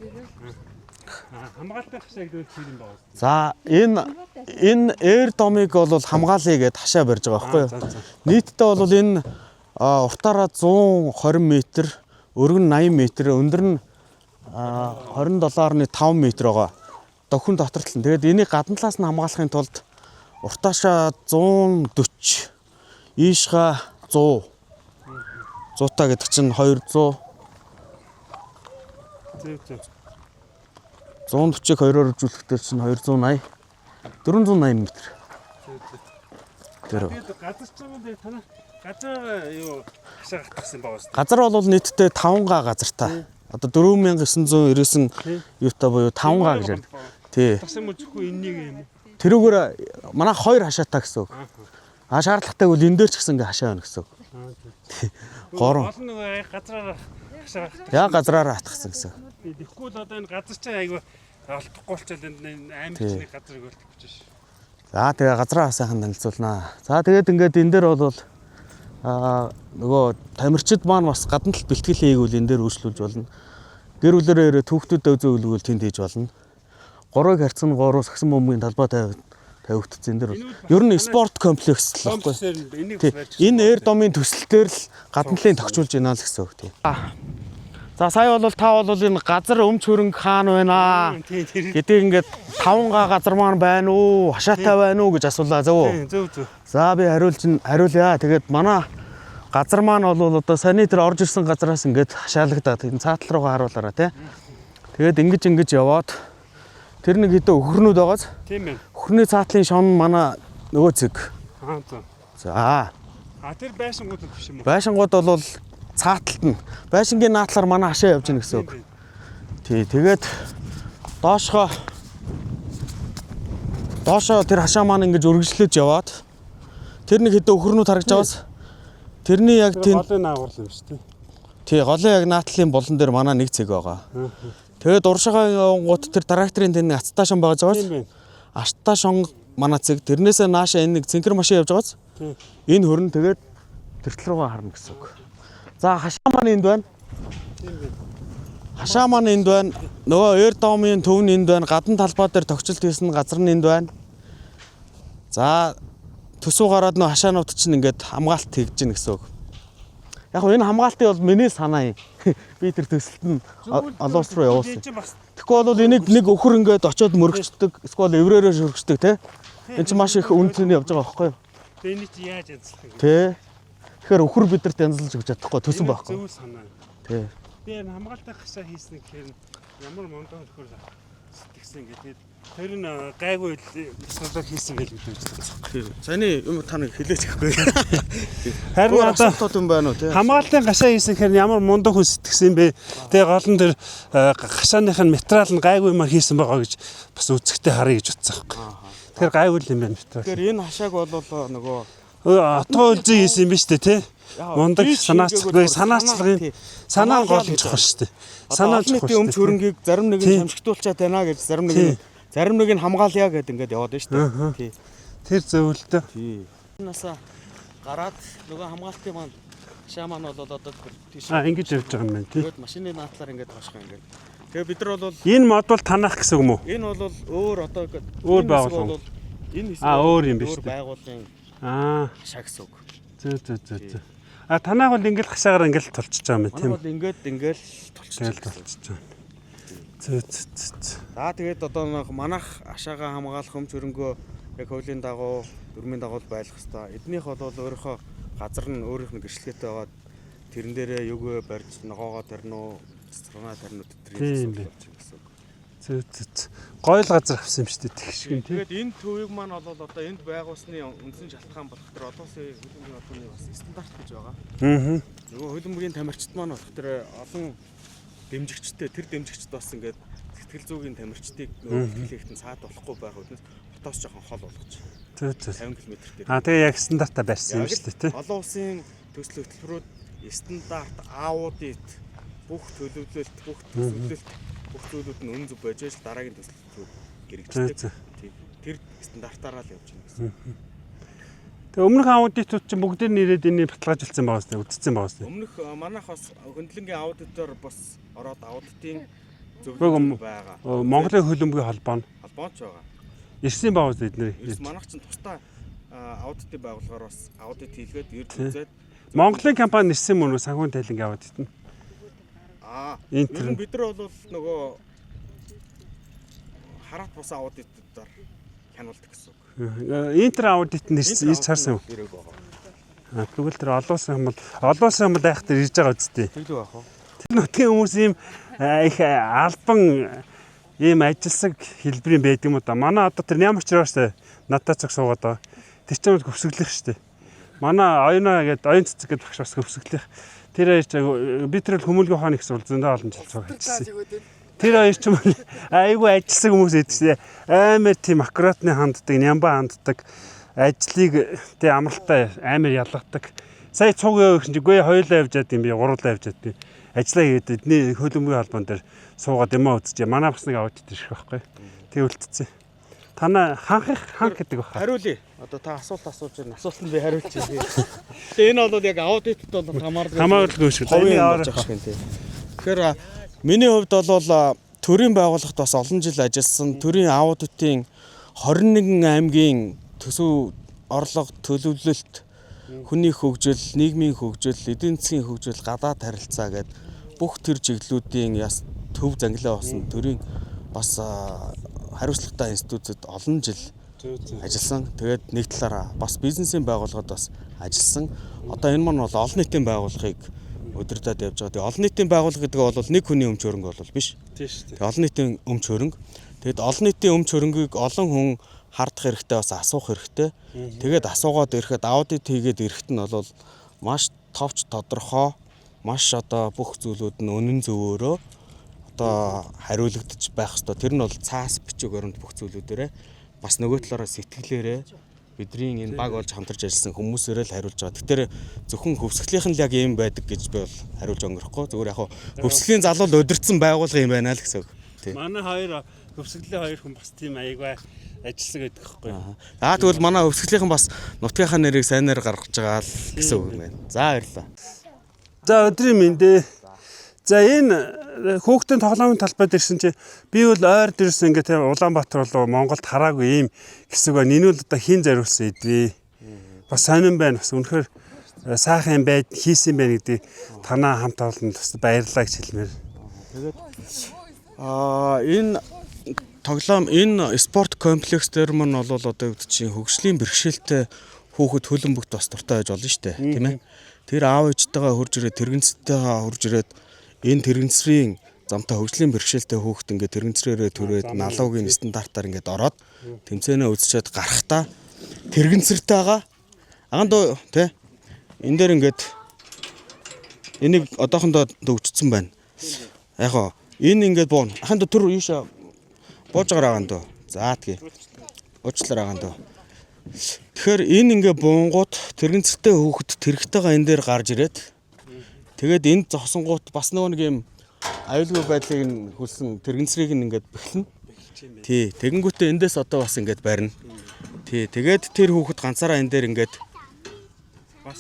Хамгаалалтын хашаа гэдэг нь юм байна. За энэ эйр домыг бол хамгаалъя гэд хашаа барьж байгаа байхгүй юу? Нийтдээ бол энэ уртаараа 120 м, өргөн 80 м, өндөр нь 27.5 м байгаа. Дохин дотортол. Тэгээд энийг гадна талаас нь хамгаалахын тулд уртаашаа 140, ийшгаа 100. 100 гэдэг чинь 200. 140-ыг 2-оор үзүүлэхдээ чинь 280. 480 м. Тэр. Газар ч юм дээр танаа газар юу хашаа гатгсан байгаа шүү. Газар бол нийтдээ 5 га газартай. Одоо 4999 юутай буюу 5 га гэж ярьдаг. Тий. Тагсан мө зөвхөн энэнийг юм. Тэрүүгээр манай 2 хашаатай гэсэн үг. Шаардлагатай бол энэ дээр ч гэсэн ингээ хашаа байна гэсэн үг. Горон. Олон нэг газраар хашаа гатгсан. Яа газраараа хатгсан гэсэн. Тэгэхгүй л одоо энэ газар чинь айгүй алдахгүй болчихвол энэ аймагчны газрыг болтгож ш. За тэгээ газраа сайхан танилцуулнаа. За тэгээд ингээд энэ дээр бол нөгөө тамирчид маань бас гадна талд бэлтгэл хийгүүл энэ дээр өөрчлүүлж болно. Гэр бүлэрээ ирээ түүхтүүдэд зөвлөгөөл тэнд хийж болно. 3-ыг харьцан 3 сагсан бөмбөгийн талбай тавигдсан энэ дээр бол ер нь спорт комплекс л баггүй. Энэ эйр домын төсөл дээр л гадна талын тогтчулж байна л гэсэн үг тийм. За сая бол та бол энэ газар өмч хөрөнгө хаана байна гэдгийг ингээд 5 га газар маань байна уу, хашаатай байна уу гэж асуулаа зөв. Зөв. За би хариулъя. Тэгээд манай газар маань бол одоо саяны тэр орж ирсэн газараас ингээд хашаалагдаад энэ цаатал руугаа харуулаарай тий. Тэгээд ингэж яваад тэр нэг хэдэн өхөрнүүд байгааз. Тийм ээ. Өхөрний цаатлын шон манай нөгөө зэг. За. За. Тэр байшингууд биш юм уу? Байшингууд бол цааталт нь. Байшингийн наадлаар манай хашаа явж гин гэсэн үг. Тий, тэгээд доошоо тэр хашаа маань ингэж үргэлжлэж яваад тэр нэг хэдэн өхөрнүүд харагдж байгаас тэрний яг тийм голын наагур юм шүү дээ. тий, голын яг наадлын болон дээр манай нэг цэг байгаа. Тэгээд уршигаа гут тэр тракторын тэн ацтаа шон байгаа жаавал ачтаа шон манай цэг тэрнээсээ наашаа энэ нэг цэнхэр машин явж байгааз энэ хөрн тэгээд тэртэл рүүгээ харна гэсэн үг. За хашаа маань энд байна. Хашаа маань энд байна. Нөгөө эр домын төв нь энд байна. Гадна талбай дээр тогтчлт хийсэн газар нь энд байна. За төсөө гараад нөгөө хашаанууд чинь ингээд хамгаалт хийж гин гэсэн үг. Яг энэ хамгаалтыг бол миний санаа юм. Би тэр төсөлт нь олоос руу явуулсан. Тэгэхгүй бол энийг нэг өхөр ингээд очиод мөрөгчдөг, эсвэл эврээрээ шөргөждөг те. Энд чинь маш их үнцэн явж байгаа байхгүй юу? Тэгээ энийг чи яаж янзлах юм? Тэ. Тэгэхээр өхөр бидэрт янзлж өгч чадахгүй төсөн байхгүй. Зөв санаа. Тэ. Би энэ хамгаалтай хашаа хийсэн гэхээр ямар мондоо өхөр сэтгэсэн гэдэг. Тэр нь гайгүй асуудал хийсэн гэж үздэг. Цааны юм та нэг хэлээч гэхгүй. Харин одоо асуудал юм байна уу те. хамгаалтын гашаа хийсэн гэхээр ямар мундаг хүн сэтгэсэн юм бэ? Тэгээ гол нь тэр гашааных нь материал нь гайгүй юмар хийсэн байгаа гэж бас үзэгтэй харъя гэж утсан байхгүй. Тэгэхээр гайгүй юм байна материал. Тэгэхээр энэ хашааг бол нөгөө отгоо үлзий хийсэн юм биш үү те? Мундаг санаачлагыг санаа гол нь чухал шүү дээ. Санаа чухал. Өмч хөрөнгийг зарим нэг нь хамжигдуулчаад байна гэж зарим нэг нь хамгаалъя гэд ингээд яваад байна шүү дээ. Тий. Тэр зөвлөлтөө. Тий. Энэсээ гараад нөгөө хамгаалтын маань хашаа маань бол одоо тийш ингэж явж байгаа юм байна тий. Тэгээд машины наадлаар ингээд хашгаа ингээд. Тэгээ бид нар бол Энэ мод бол танах гэсэн юм уу? энэ бол өөр одоо Өөр байгууллага. Энэ хэсэг өөр юм биш үү? Байгууллагын хашаа гэсэн үг. Зөө. Танах бол ингээл хашаагаар ингээл тулчиж байгаа юм тийм. Манай бол ингээл толчиж байгаа. Зөө. За тэгээд одоо манайх хашаагаа хамгаалах өмч хөрөнгөө яг хуулийн дагуу дүрмийн дагуу байлгах хэрэгтэй. Эднийх бол өөрийнхөө газар нь өөрийнх нь гэрчлэгээтэй байгаад тэрэн дээрээ юугээ барьж ногоогоо тарина уу, цэцгэнаа тарина уу тэрийг гэсэн үг. Зөө. Гоёл газар авсан юм шүү дээ тэгш гин тийм. Тэгээд энэ төвийг маань бол одоо энд байгуулсны үндсэн шалтгаан болох тэр одоосын хөлбөмбөгийн ордны бас стандарт гэж байгаа. Нөгөө хөлбөмбөгийн тамирчид маань болох тэр олон дэмжигчтэй тэр дэмжигчд бас ингээд сэтгэл зүйн тамирчдыг хөтөлбөрийн цаад болохгүй байх үднэс хотоос жоохон хол болгож. Зөө. 50 км дээр. Тэгээ яг стандартаа барьсан юм шүү дээ тийм. Олон улсын төсөл хөтөлбөрүүд стандарт аудит бүх төлөвлөлт бүх зүйлүүд нь үн зөв байж л дараагийн төсөл хэрэгждэг. Тэр стандартаараа л явж байна гэсэн. Тэгээ өмнөх аудитууд чинь бүгд нэрээд энийг баталгаажуулсан байгаа зү үзсэн байгаа зү. Өмнөх манайх бас хөндлөнгийн аудитор бас ороод аудитын зөвлөгөө байгаа. Монголын хөлбөмбөгийн холбооч байгаа. Ирсэн байгаа зү эднэр. Манайх чинь тусдаа аудитын байгууллагаар бас аудит хийлгээд ирж үзээд Монголын компани ирсэн мөн үү санхүүгийн тайлангийн аудит нь? Бид нар бол нөгөө хараат бус аудитуудаар хянуулдаг гэсэн үг. Интер аудит нь ирж харсан уу? Тэгвэл тэр олон улсын хүмүүс айх тэр ирж байгаа үстэй. Тэглүү яах вэ? Тэр нутгийн хүмүүс ийм их албан ийм ажилсаг хэлбэрийн байдаг юм уу да. Манай одоо тэр ням очроос надад цаг суугаад байгаа. Тэр ч юм хөвсгөлөх штэ. Манай оюунаа гээд оюун цэцэг гэдэг багш бас хөвсгөлөх. Тэр би тэр хүмүүлгийн ухааны гэсэн бол зөндөө олон жил цог ажилласан. Тэр хоёр ч юм айгүй ажилсаг хүмүүс эдсэн. Амар тийм аккуратны ханддаг, нямба ханддаг. Ажлыг тий амралтай амар ялгадаг. Сая цуг явах чинь гүй хоёулаа явж яд юм би гуруулаа явж яд би. Ажлаа хийгээд эдний хөлбөмбөгийн холбоон дээр суугаад юм үзчихээ. Манай бас нэг аудит ирэх байхгүй. Тэг үлдсэн. Танаа ханх гэдэг баха. Хариулъя. Одоо та асуулт асууж байна. Асуултанд би хариулчих. Тэгээ энэ бол яг аудитд бол хамаарлаггүй шүү. Ховын явж байгаа шиг тийм. Тэгэхээр миний хувьд бол төрийн байгууллагт бас олон жил ажилласан. Төрийн аудитын 21 аймгийн төсөв орлого төлөвлөлт, хүний хөгжил, нийгмийн хөгжил, эдийн засгийн хөгжил, гадаад харилцаа гэдэг бүх төр чиглэлүүдийн яс төв зангилаа болсон төрийн бас хариуцлагатай институтууд олон жил ажилласан. Тэгээд нэг талаараа бас бизнесийн байгууллагад бас ажилласан. Одоо энэ маань бол олон нийтийн байгууллагыг удирдах явж байгаа. Тэгээд олон нийтийн байгууллага гэдэг бол нэг хүний өмч хөрөнгө бол биш. Тийм шүү дээ. Тэгээд олон нийтийн өмч хөрөнгө. Тэгээд олон нийтийн өмч хөрөнгийг олон хүн хардах хэрэгтэй бас асуух хэрэгтэй. Тэгээд асуугаад ирэхэд аудит хийгээд ирэхэд нь бол маш товч тодорхой, маш одоо бүх зүйлүүд нь үнэн зөвөөрөө одоо хариулагдчих байх ёстой. Тэр нь бол цаас бичиг баримт бүх зүйлүүдээрээ бас нөгөө талаараа сэтгэлээрээ бидний энэ баг болж хамтарч ажилласан хүмүүсээрээ л хариулж байгаа. Тэгэхээр зөвхөн хөвсгөлийн л яг ийм байдаг гэж би бол хариулж өнгөрөхгүй. Зүгээр яг хөвсгөлийн залуул удирдсан байгууллага юм байна л гэсэн үг. Манай хоёр хөвсгөлийн хоёр хүн бас тийм аягай ажилласан гэдэг хэвгүй. Тэгвэл манай хөвсгөлийнхэн бас нутгийнхаа нэрийг сайнаар гаргаж байгаа л гэсэн үг юм байна. За баярлалаа. За өдрийн мэндэ. За энэ хүүхдийн тоглоомын талбайд ирсэн чи би бол ойр дээрс ингээд Улаанбаатар болоо Монголд хараагүй юм хэсэг байна. Энэ бол одоо хин зориулсан эдвээ. Бас сонирн байна. Бас үнэхээр сайхан юм байд хийсэн байна гэдэг танаа хамт олонд бас баярлалаа гэж хэлмээр. Тэгээд энэ тоглоом энэ спорт комплекс дээр мань бол одоо юу гэдэг чинь хөгжлийн бэрхшээлтэй хүүхэд хөлөн бүгд бас дуртай байж болно шүү дээ, тийм ээ. Тэр аав ээжтэйгээ хурж ирээд тэрэгцтэйгээ хурж ирээд энэ тэрэгцрийн замтай хөгжлийн бэрхшээлтэй хүүхэд ингээд тэрэгцрээрээ түрээд налуугийн стандартаар ингээд ороод тэмцээнээ үзчихэд гарахтаа тэрэгцэртэйгээ агандуу тий энэ дээр ингээд энийг одоохондоо төгжсөн байна. Яг гоо энэ ингээд буун аханд түр юуша бууж байгаа агандуу. За тгий. Уучлаарай агандуу. Тэгэхээр энэ ингээ буунгууд тэрэгцэртэй хүүхэд тэрэгтэйгээ энэ дээр гарч ирээд тэгээд энд зогсонгууд бас нэг юм аюулгүй байдлыг нь хүлсэн тэрэгцрийг нь ингээд бэхлэн. Тий, тэгэнгүүтээ эндээс одоо бас ингээд барина. Тий, тэгээд тэр хүүхэд ганцаараа энэ дээр ингээд Бас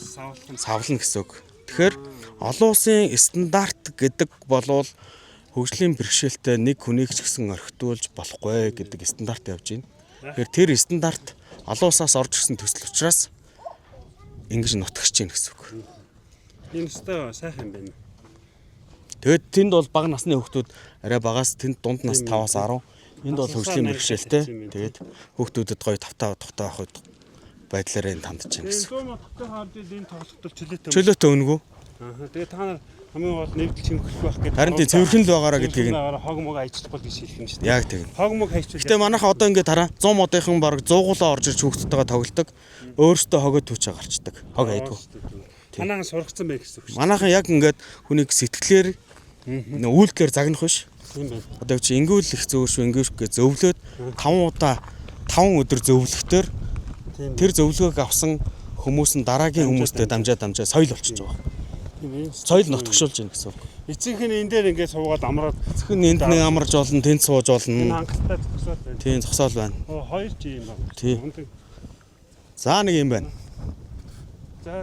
савлна гэсэн үг. Тэгэхээр олон улсын стандарт гэдэг болвол хөгжлийн бэрхшээлтэй нэг хүнийг ч гэсэн орхитуулж болохгүй гэдэг стандарт явж байна. Тэгэхээр тэр стандарт олон улсаас орж ирсэн төсөл учраас ингэж нутагч чинь гэсэн үг. энэ өстой сайхан юм байна. Тэгээд тэнд бол бага насны хүүхдүүд арай багаас тэнд дунд нас 5-аас 10. Энд бол хөгжлийн бэрхшээлтэй. Тэгээд хүүхдүүдэд гоё тавтаа тухтай авах байдлаар энэ тандж байна гэсэн. Энэ модтой хаалт энэ тоглолтод чөлөөтэй. Чөлөөтэй өнгөө. Тэгээд та нар хамгийн гол нэвдэл чимхэх байх гэдэг. Харин тий цэвэрхэн л байгаараа гэдгийг нь хог мог ажиллахгүй гэж хэлэх юм шүү дээ. яг тийм. Хог мог хайчвал. Гэтэ манайха одоо ингээд хараа 100 модынхан баг 100гуулаа орж ирж хүүхдтэйгээ тоглолдог. Өөрөөсөө хогоо түүчээ гарчдаг. Хог айдгүй. Манайхан сургацсан байх гэсэн үг шүү. Манайхан яг ингээд хүнийг сэтгэлээр үйлдэлээр загнах биш. Тийм байна. Одоо чи ингүүл их зөөвш ингүүшгээ зөвлөөд 5 удаа 5 өдөр зөвлөхтөр тэр зөвлөгөөг авсан хүмүүс нь дараагийн хүмүүстэй дамжаа соёл болчихж байгаа. Соёл нутагшуулж байна гэсэн үг. Эцэг нь энэ дээр ингээд суугаад амраад Зөвхөн энд нэг амарч болно, тэнд сууж энэ болно. хангалттай зогсоод байна. Тийм зогсоол байна. Хоёр ч юм байна. Тийм. За нэг юм байна. За